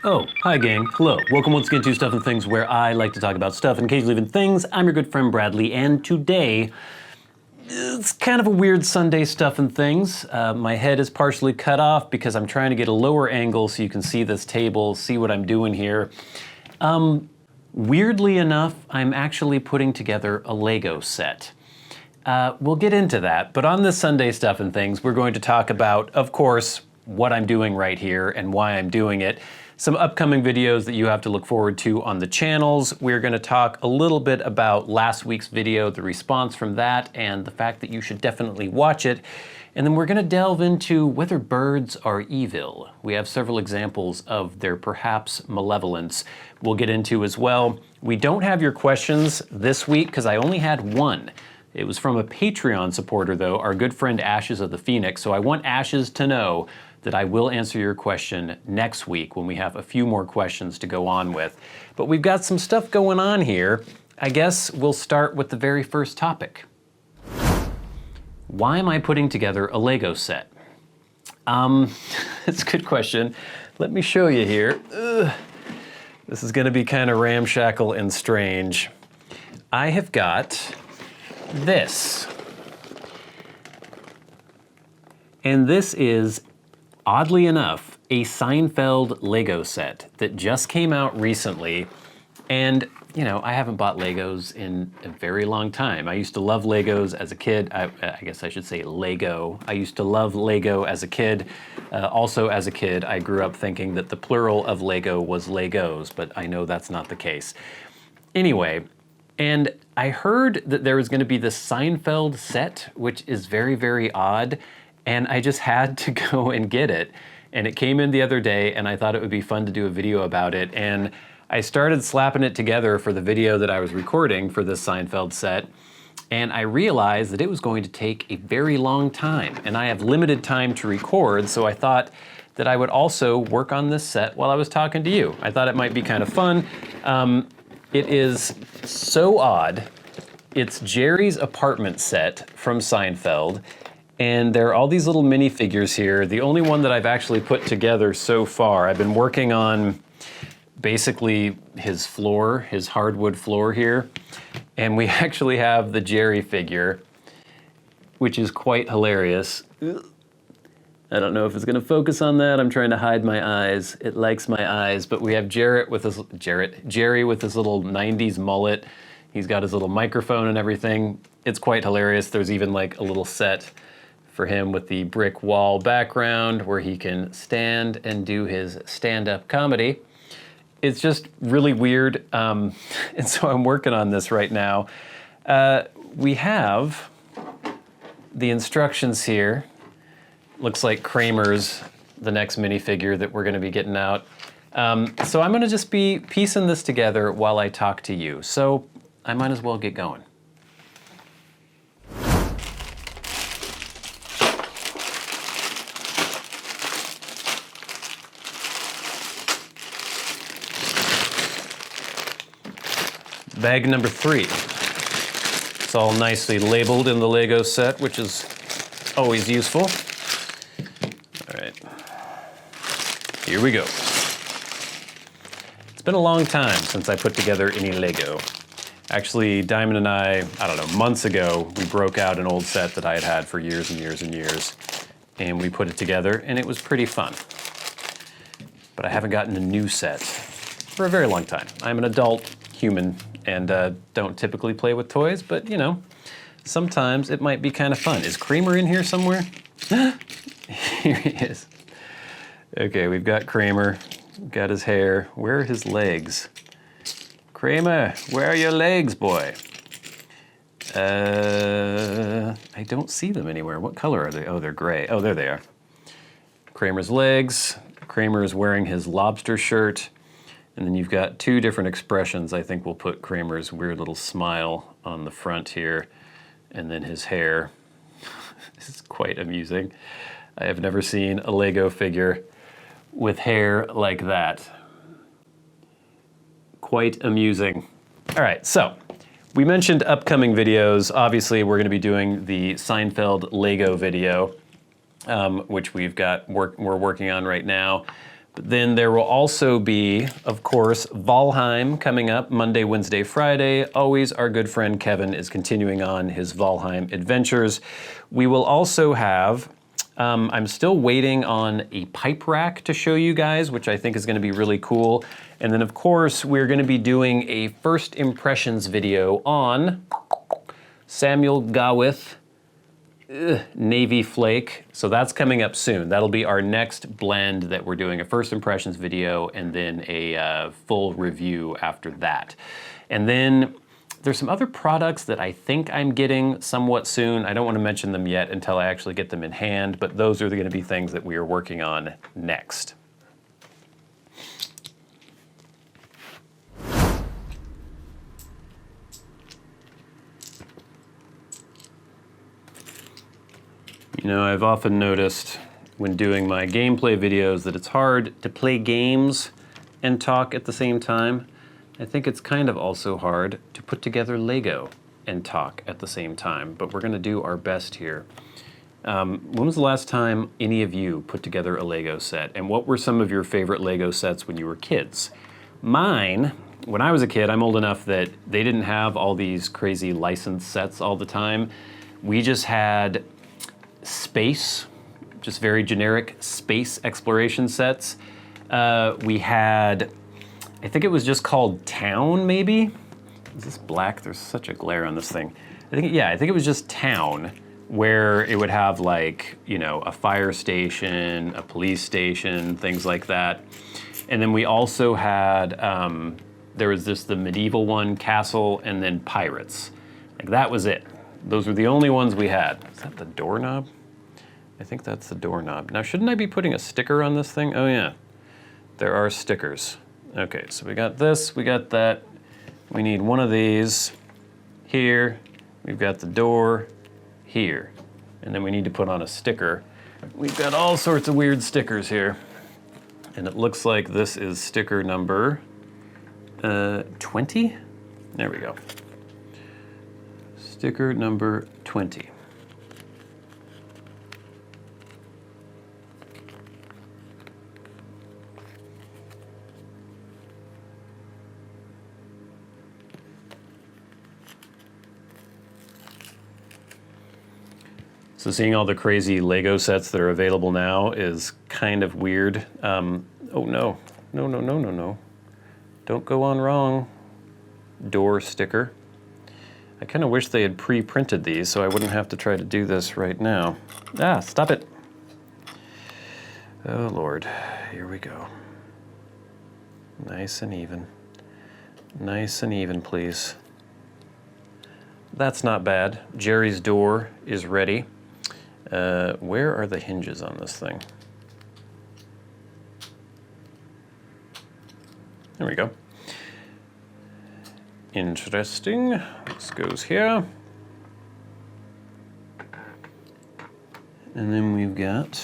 Oh, hi gang, hello. Welcome once again to Stuff and Things, where I like to talk about stuff and occasionally even things. I'm your good friend Bradley, and today, it's kind of a weird Sunday Stuff and Things. My head is partially cut off because I'm trying to get a lower angle so you can see this table, see what I'm doing here. Weirdly enough, I'm actually putting together a Lego set. We'll get into that, but on this Sunday Stuff and Things, we're going to talk about, of course, what I'm doing right here and why I'm doing it. Some upcoming videos that you have to look forward to on the channels. We're going to talk a little bit about last week's video, the response from that, and the fact that you should definitely watch it. And then we're going to delve into whether birds are evil. We have several examples of their perhaps malevolence we'll get into as well. We don't have your questions this week because I only had one. It was from a Patreon supporter though, our good friend Ashes of the Phoenix. So I want Ashes to know that I will answer your question next week when we have a few more questions to go on with. But we've got some stuff going on here. I guess we'll start with the very first topic. Why am I putting together a Lego set? It's a good question. Let me show you here. This is gonna be kind of ramshackle and strange. I have got this. And this is, oddly enough, a Seinfeld LEGO set that just came out recently. And, you know, I haven't bought Legos in a very long time. I used to love Legos as a kid. I guess I should say Lego. I used to love Lego as a kid. Also as a kid, I grew up thinking that the plural of Lego was Legos, but I know that's not the case. Anyway, and I heard that there was gonna be this Seinfeld set, which is very, very odd. And I just had to go and get it. And it came in the other day and I thought it would be fun to do a video about it. And I started slapping it together for the video that I was recording for this Seinfeld set. And I realized that it was going to take a very long time. And I have limited time to record, so I thought that I would also work on this set while I was talking to you. I thought it might be kind of fun. It is so odd. It's Jerry's apartment set from Seinfeld. And there are all these little minifigures here. The only one that I've actually put together so far, I've been working on basically his floor, his hardwood floor here. And we actually have the Jerry figure, which is quite hilarious. I don't know if it's gonna focus on that. I'm trying to hide my eyes. It likes my eyes, but we have Jerry with his little 90s mullet. He's got his little microphone and everything. It's quite hilarious. There's even like a little set for him with the brick wall background where he can stand and do his stand-up comedy. It's just really weird, and so I'm working on this right now. We have the instructions here. Looks like Kramer's the next minifigure that we're gonna be getting out. So I'm gonna just be piecing this together while I talk to you. So I might as well get going. Bag number 3. It's all nicely labeled in the Lego set, which is always useful. All right, here we go. It's been a long time since I put together any Lego. Actually, Diamond and I don't know, months ago, we broke out an old set that I had had for years and years and years, and we put it together, and it was pretty fun. But I haven't gotten a new set for a very long time. I'm an adult human and don't typically play with toys, but you know, sometimes it might be kind of fun. Is Kramer in here somewhere? Here he is. Okay, we've got Kramer, got his hair. Where are his legs? Kramer, where are your legs, boy? I don't see them anywhere. What color are they? Oh, they're gray. Oh, there they are. Kramer's legs. Kramer is wearing his lobster shirt. And then you've got 2 different expressions. I think we'll put Kramer's weird little smile on the front here, and then his hair. This is quite amusing. I have never seen a Lego figure with hair like that. Quite amusing. All right, so we mentioned upcoming videos. Obviously, we're gonna be doing the Seinfeld Lego video, which we're working on right now. Then there will also be, of course, Valheim coming up Monday, Wednesday, Friday. Always our good friend Kevin is continuing on his Valheim adventures. We will also have, I'm still waiting on a pipe rack to show you guys, which I think is going to be really cool. And then, of course, we're going to be doing a first impressions video on Samuel Gawith Navy Flake. So that's coming up soon. That'll be our next blend that we're doing, a first impressions video and then a full review after that. And then there's some other products that I think I'm getting somewhat soon. I don't want to mention them yet until I actually get them in hand, but those are going to be things that we are working on next. You know, I've often noticed when doing my gameplay videos that it's hard to play games and talk at the same time. I think it's kind of also hard to put together Lego and talk at the same time, but we're gonna do our best here. When was the last time any of you put together a Lego set? And what were some of your favorite Lego sets when you were kids? Mine, when I was a kid, I'm old enough that they didn't have all these crazy licensed sets all the time. We just had space, just very generic space exploration sets. We had, I think it was just called Town, maybe? Is this black? There's such a glare on this thing. I think it was just Town, where it would have like, you know, a fire station, a police station, things like that. And then we also had, there was just the medieval one, Castle, and then Pirates. Like that was it. Those were the only ones we had. Is that the doorknob? I think that's the doorknob. Now, shouldn't I be putting a sticker on this thing? Oh yeah, there are stickers. Okay, so we got this, we got that. We need one of these here. We've got the door here. And then we need to put on a sticker. We've got all sorts of weird stickers here. And it looks like this is sticker number 20? There we go. Sticker number 20. So seeing all the crazy Lego sets that are available now is kind of weird. Oh no, no, no, no, no, no. Don't go on wrong. Door sticker. I kind of wish they had pre-printed these so I wouldn't have to try to do this right now. Ah, stop it. Oh Lord, here we go. Nice and even. Nice and even, please. That's not bad. Jerry's door is ready. Where are the hinges on this thing? There we go. Interesting. This goes here. And then we've got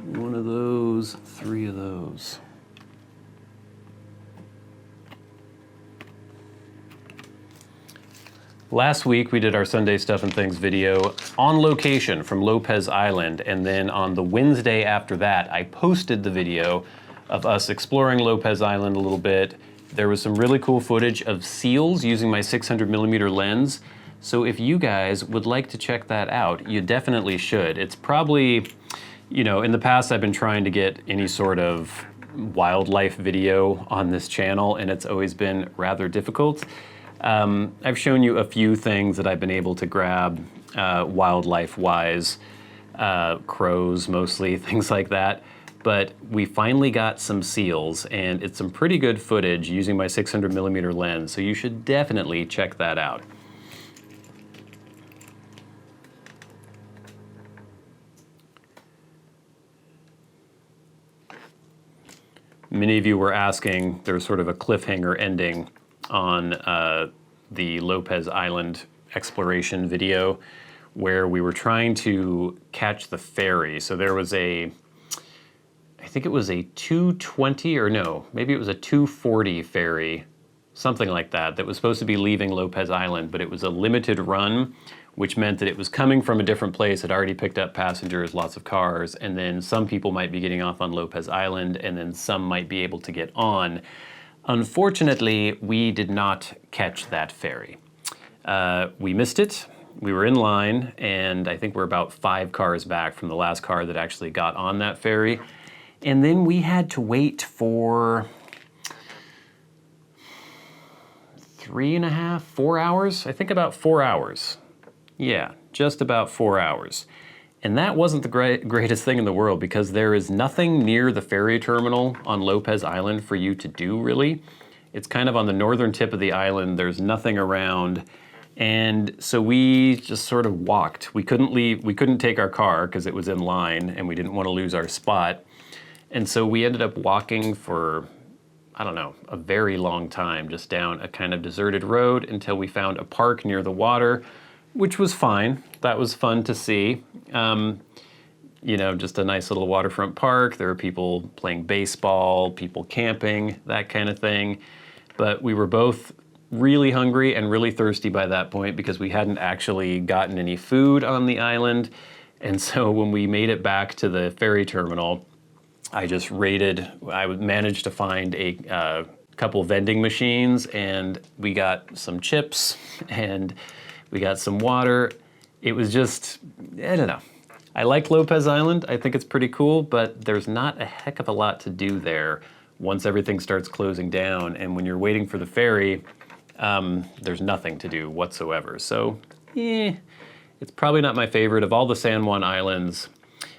one of those, three of those. Last week we did our Sunday Stuff and Things video on location from Lopez Island, and then on the Wednesday after that I posted the video of us exploring Lopez Island a little bit. There was some really cool footage of seals using my 600mm lens, so if you guys would like to check that out, you definitely should. It's probably, you know, in the past I've been trying to get any sort of wildlife video on this channel and it's always been rather difficult. I've shown you a few things that I've been able to grab wildlife-wise, crows mostly, things like that. But we finally got some seals, and it's some pretty good footage using my 600mm lens, so you should definitely check that out. Many of you were asking, there was sort of a cliffhanger ending on the Lopez Island exploration video where we were trying to catch the ferry. So there was a, I think it was a 220 or no, maybe it was a 240 ferry, something like that, that was supposed to be leaving Lopez Island, but it was a limited run which meant that it was coming from a different place, had already picked up passengers, lots of cars, and then some people might be getting off on Lopez Island, and then some might be able to get on. Unfortunately, we did not catch that ferry. We missed it. We were in line, and I think we're about 5 cars back from the last car that actually got on that ferry. And then we had to wait for 3.5, 4 hours? I think about 4 hours. Yeah, just about 4 hours. And that wasn't the greatest thing in the world because there is nothing near the ferry terminal on Lopez Island for you to do, really. It's kind of on the northern tip of the island. There's nothing around. And so we just sort of walked. We couldn't leave, we couldn't take our car because it was in line and we didn't want to lose our spot. And so we ended up walking for, I don't know, a very long time, just down a kind of deserted road until we found a park near the water, which was fine. That was fun to see. You know, just a nice little waterfront park. There were people playing baseball, people camping, that kind of thing. But we were both really hungry and really thirsty by that point because we hadn't actually gotten any food on the island. And so when we made it back to the ferry terminal, I managed to find a couple vending machines, and we got some chips and we got some water. It was just, I don't know. I like Lopez Island. I think it's pretty cool, but there's not a heck of a lot to do there once everything starts closing down. And when you're waiting for the ferry, there's nothing to do whatsoever. So, it's probably not my favorite. Of all the San Juan Islands,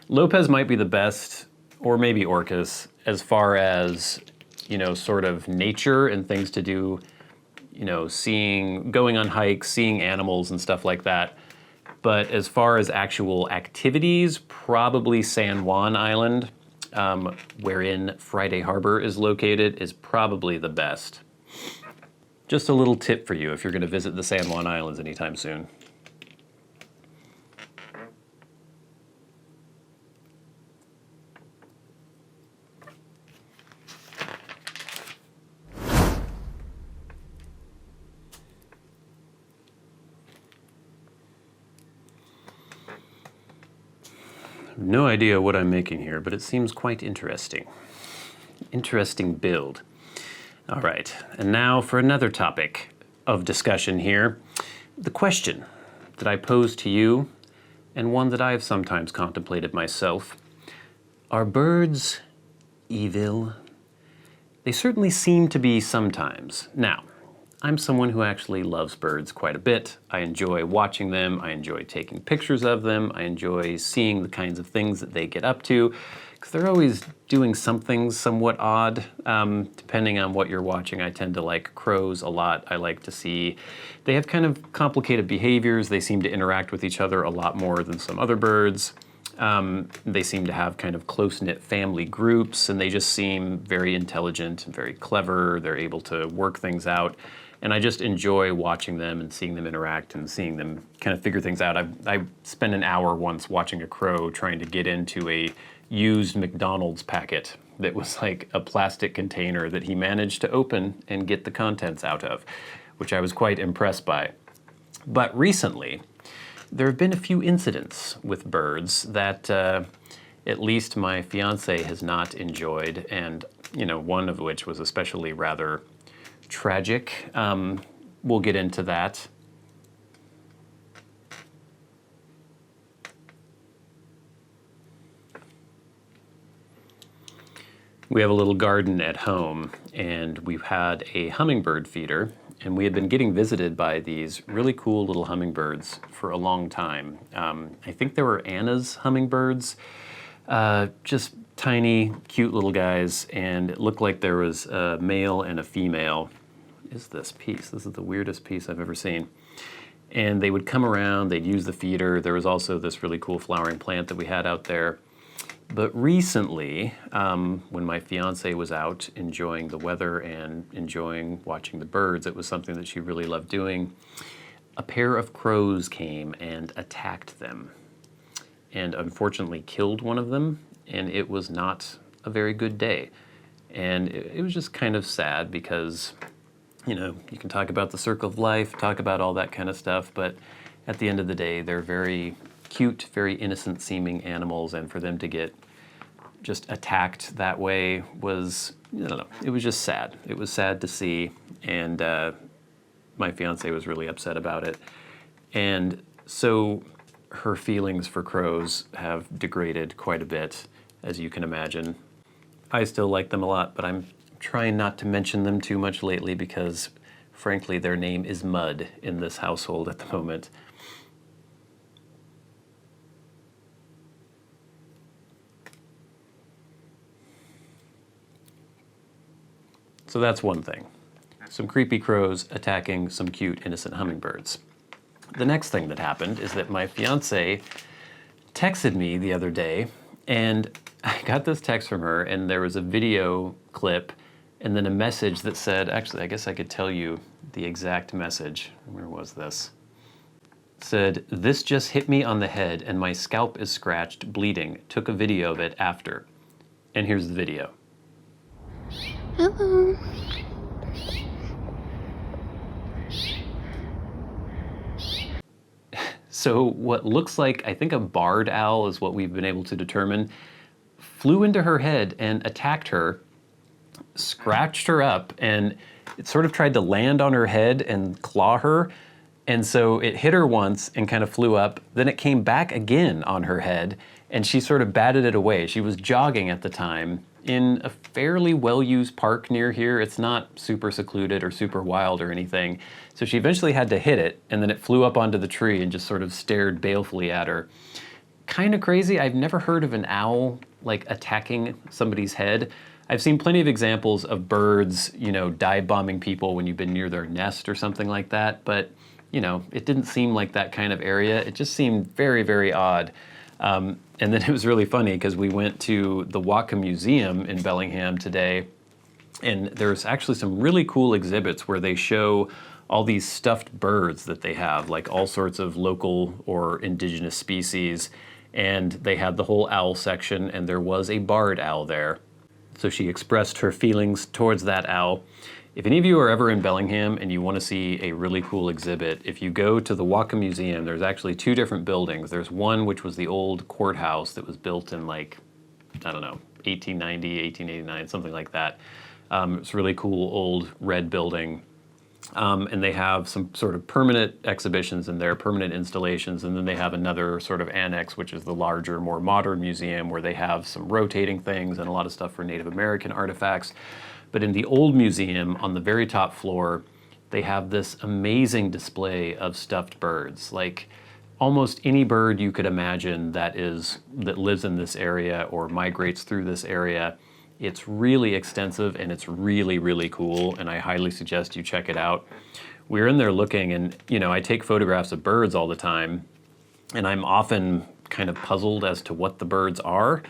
Lopez might be the best, or maybe Orcas, as far as, you know, sort of nature and things to do, you know, going on hikes, seeing animals and stuff like that. But as far as actual activities, probably San Juan Island, wherein Friday Harbor is located, is probably the best. Just a little tip for you if you're going to visit the San Juan Islands anytime soon. No idea what I'm making here, but it seems quite interesting. Interesting build. All right, and now for another topic of discussion here. The question that I pose to you, and one that I have sometimes contemplated myself. Are birds evil? They certainly seem to be sometimes. Now, I'm someone who actually loves birds quite a bit. I enjoy watching them, I enjoy taking pictures of them, I enjoy seeing the kinds of things that they get up to, because they're always doing something somewhat odd, depending on what you're watching. I tend to like crows a lot. I like to see, they have kind of complicated behaviors. They seem to interact with each other a lot more than some other birds. They seem to have kind of close-knit family groups, and they just seem very intelligent and very clever. They're able to work things out. And I just enjoy watching them and seeing them interact and seeing them kind of figure things out. I spent an hour once watching a crow trying to get into a used McDonald's packet that was like a plastic container that he managed to open and get the contents out of, which I was quite impressed by. But recently, there have been a few incidents with birds that at least my fiance has not enjoyed, and you know, one of which was especially rather tragic. We'll get into that. We have a little garden at home, and we've had a hummingbird feeder, and we had been getting visited by these really cool little hummingbirds for a long time. I think they were Anna's hummingbirds, just tiny, cute little guys, and it looked like there was a male and a female. What is this piece? This is the weirdest piece I've ever seen. And they would come around, they'd use the feeder. There was also this really cool flowering plant that we had out there. But recently, when my fiance was out enjoying the weather and enjoying watching the birds, it was something that she really loved doing. A pair of crows came and attacked them, and unfortunately killed one of them, and it was not a very good day. And it was just kind of sad because, you know, you can talk about the circle of life, talk about all that kind of stuff, but at the end of the day, they're very cute, very innocent seeming animals, and for them to get just attacked that way was, I don't know, it was just sad. It was sad to see, and my fiance was really upset about it. And so her feelings for crows have degraded quite a bit, as you can imagine. I still like them a lot, but I'm trying not to mention them too much lately because, frankly, their name is Mud in this household at the moment. So that's one thing. Some creepy crows attacking some cute, innocent hummingbirds. The next thing that happened is that my fiance texted me the other day, and I got this text from her, and there was a video clip and then a message that said, actually, I guess I could tell you the exact message. Where was this? It said, "This just hit me on the head and my scalp is scratched, bleeding. Took a video of it after." And here's the video. Hello. So what looks like, I think a barred owl is what we've been able to determine, flew into her head and attacked her, scratched her up, and it sort of tried to land on her head and claw her. And so it hit her once and kind of flew up. Then it came back again on her head, and she sort of batted it away. She was jogging at the time in a fairly well-used park near here. It's not super secluded or super wild or anything. So she eventually had to hit it, and then it flew up onto the tree and just sort of stared balefully at her. Kind of crazy. I've never heard of an owl like attacking somebody's head. I've seen plenty of examples of birds, you know, dive bombing people when you've been near their nest or something like that, but you know, it didn't seem like that kind of area. It just seemed very, very odd. And then it was really funny because we went to the Whatcom Museum in Bellingham today, and there's actually some really cool exhibits where they show all these stuffed birds that they have, like all sorts of local or indigenous species, and they had the whole owl section, and there was a barred owl there. So she expressed her feelings towards that owl. If any of you are ever in Bellingham and you want to see a really cool exhibit, if you go to the Whatcom Museum, there's actually two different buildings. There's one which was the old courthouse that was built in like, I don't know, 1890, 1889, something like that. It's a really cool old red building. And they have some sort of permanent exhibitions in there, permanent installations, and then they have another sort of annex, which is the larger, more modern museum where they have some rotating things and a lot of stuff for Native American artifacts. But in the old museum, on the very top floor, they have this amazing display of stuffed birds. Like almost any bird you could imagine that lives in this area or migrates through this area. It's really extensive and it's really, really cool, and I highly suggest you check it out. We're in there looking, and you know, I take photographs of birds all the time, and I'm often kind of puzzled as to what the birds are.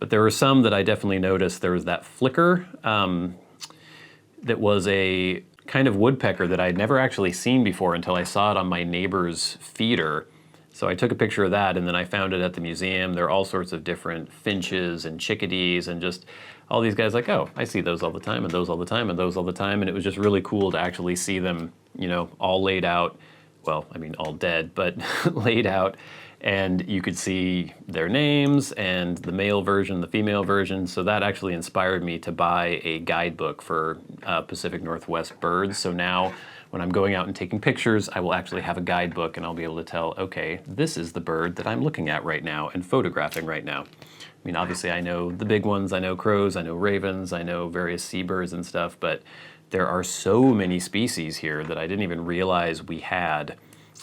But there were some that I definitely noticed. There was that flicker that was a kind of woodpecker that I'd never actually seen before until I saw it on my neighbor's feeder. So I took a picture of that, and then I found it at the museum. There are all sorts of different finches and chickadees and just all these guys like, oh, I see those all the time and those all the time and those all the time. And it was just really cool to actually see them, you know, all laid out. Well, I mean, all dead, but laid out. And you could see their names and the male version, the female version. So that actually inspired me to buy a guidebook for Pacific Northwest birds. So now when I'm going out and taking pictures, I will actually have a guidebook and I'll be able to tell, okay, this is the bird that I'm looking at right now and photographing right now. I mean, obviously I know the big ones, I know crows, I know ravens, I know various seabirds and stuff, but there are so many species here that I didn't even realize we had.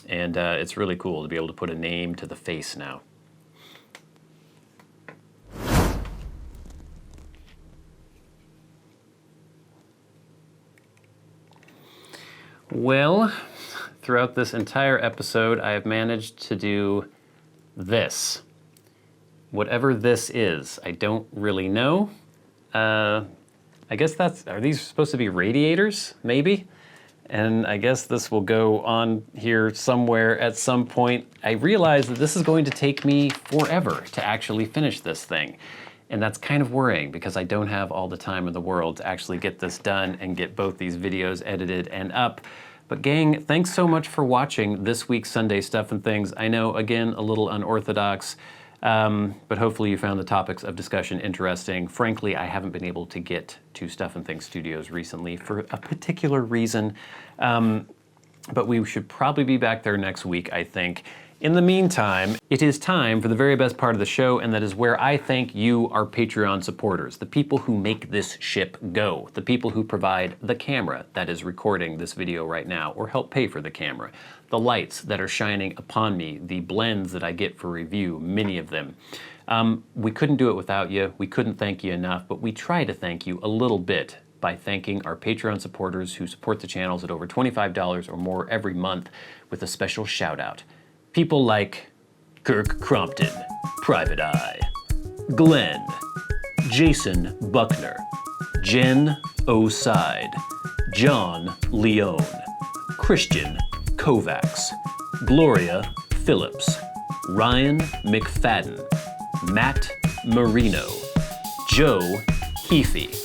And it's really cool to be able to put a name to the face now. Well, throughout this entire episode, I have managed to do this. Whatever this is, I don't really know. I guess are these supposed to be radiators, maybe? And I guess this will go on here somewhere at some point. I realize that this is going to take me forever to actually finish this thing. And that's kind of worrying because I don't have all the time in the world to actually get this done and get both these videos edited and up. But gang, thanks so much for watching this week's Sunday Stuff and Things. I know, again, a little unorthodox, but hopefully you found the topics of discussion interesting. Frankly, I haven't been able to get to Stuff and Things Studios recently for a particular reason, but we should probably be back there next week, I think. In the meantime, it is time for the very best part of the show, and that is where I thank you, our Patreon supporters, the people who make this ship go, the people who provide the camera that is recording this video right now, or help pay for the camera, the lights that are shining upon me, the blends that I get for review, many of them. We couldn't do it without you. We couldn't thank you enough, but we try to thank you a little bit by thanking our Patreon supporters who support the channels at over $25 or more every month with a special shout out. People like Kirk Crompton, Private Eye, Glenn, Jason Buckner, Jen O'Side, John Leone, Krisztian Kovacs, Gloria Phillips, Ryan McFadin, Matt Marino, Joe Heaphy,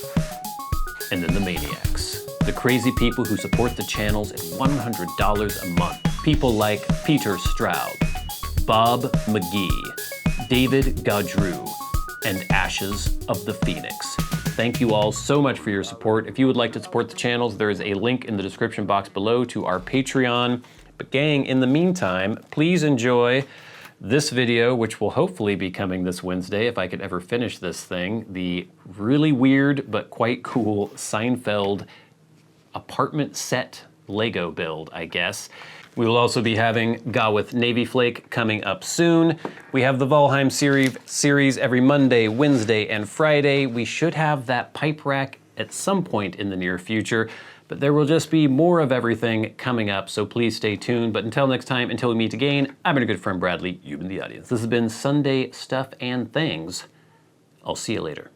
and then the Maniacs, the crazy people who support the channels at $100 a month. People like Peter Straub, Bob Magee, David Gaudreau, and Ashes of the Phoenix. Thank you all so much for your support. If you would like to support the channels, there is a link in the description box below to our Patreon. But gang, in the meantime, please enjoy this video, which will hopefully be coming this Wednesday, if I could ever finish this thing, the really weird but quite cool Seinfeld apartment set Lego build, I guess. We will also be having Gawith Navy Flake coming up soon. We have the Valheim series every Monday, Wednesday, and Friday. We should have that pipe rack at some point in the near future, but there will just be more of everything coming up, so please stay tuned. But until next time, until we meet again, I've been a good friend, Bradley. You've been the audience. This has been Sunday Stuff and Things. I'll see you later.